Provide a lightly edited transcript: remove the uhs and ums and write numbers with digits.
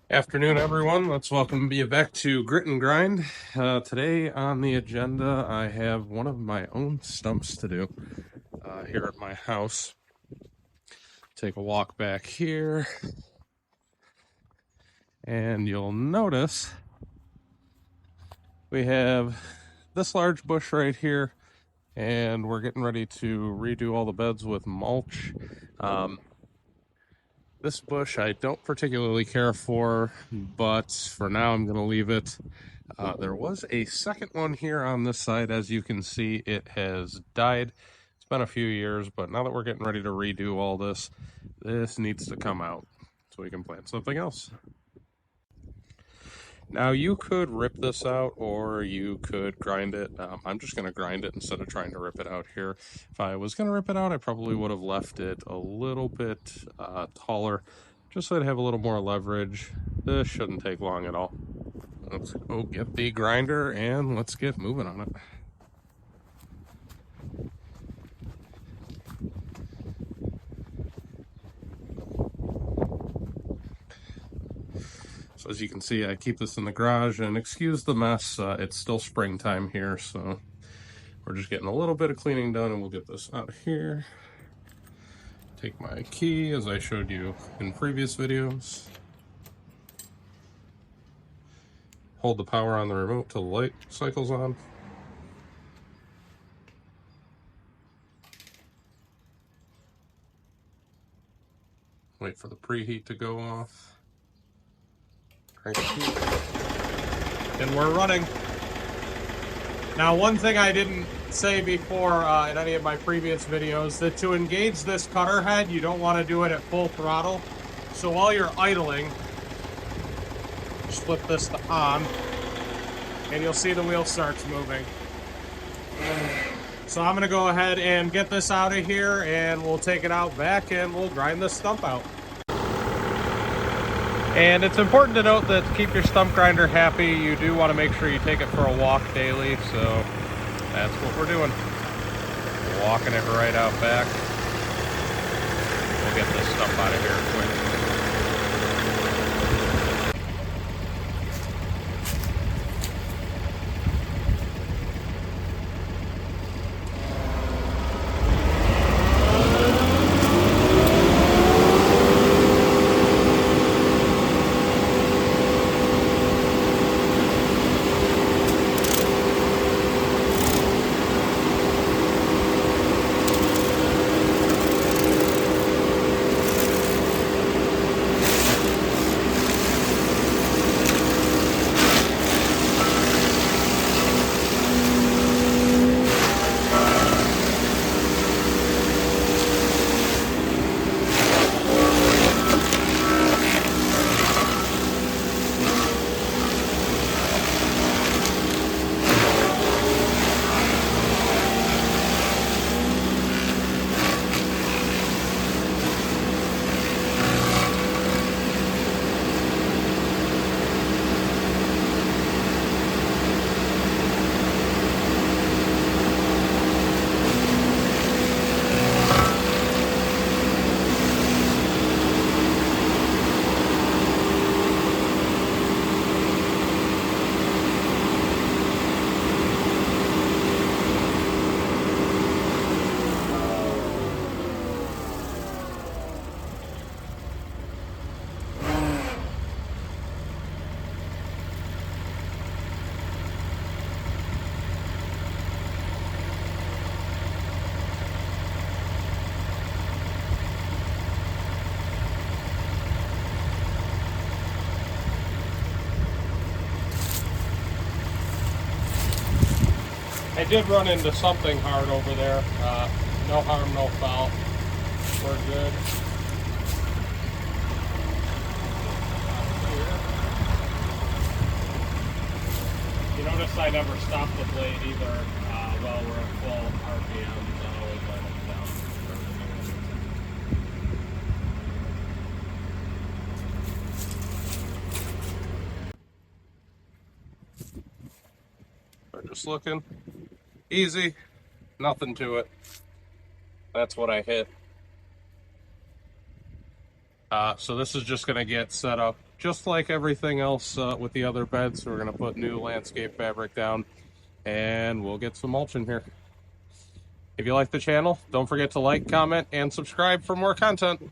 Afternoon, everyone. Let's welcome you back to Grit and Grind. Today on the agenda, I have one of my own stumps to do here at my house. Take a walk back here, and you'll notice we have this large bush right here, and we're getting ready to redo all the beds with mulch. This bush I don't particularly care for, but for now I'm going to leave it. There was a second one here on this side. As you can see, it has died. It's been a few years, but now that we're getting ready to redo all this, this needs to come out so we can plant something else. Now you could rip this out or you could grind it. I'm just going to grind it instead of trying to rip it out here. If I was going to rip it out, I probably would have left it a little bit taller just so I'd have a little more leverage. This shouldn't take long at all. Let's go get the grinder and let's get moving on it. So as you can see, I keep this in the garage, and excuse the mess, it's still springtime here, so we're just getting a little bit of cleaning done and we'll get this out of here. Take my key as I showed you in previous videos. Hold the power on the remote till the light cycles on. Wait for the preheat to go off. Crank the key. And we're running. Now, one thing I didn't say before in any of my previous videos, that to engage this cutter head, you don't want to do it at full throttle. So while you're idling, just flip this to on, and you'll see the wheel starts moving. So I'm going to go ahead and get this out of here, and we'll take it out back, and we'll grind this stump out. And it's important to note that to keep your stump grinder happy, you do want to make sure you take it for a walk daily. So that's what we're doing. Walking it right out back. We'll get this stump out of here quick. I did run into something hard over there. No harm, no foul. We're good. You notice I never stopped the blade either while we're at full RPM. I always let it down. We're just looking. Easy. Nothing to it. That's what I hit. So this is just going to get set up just like everything else with the other beds. So we're going to put new landscape fabric down, and we'll get some mulch in here. If you like the channel, don't forget to like, comment, and subscribe for more content.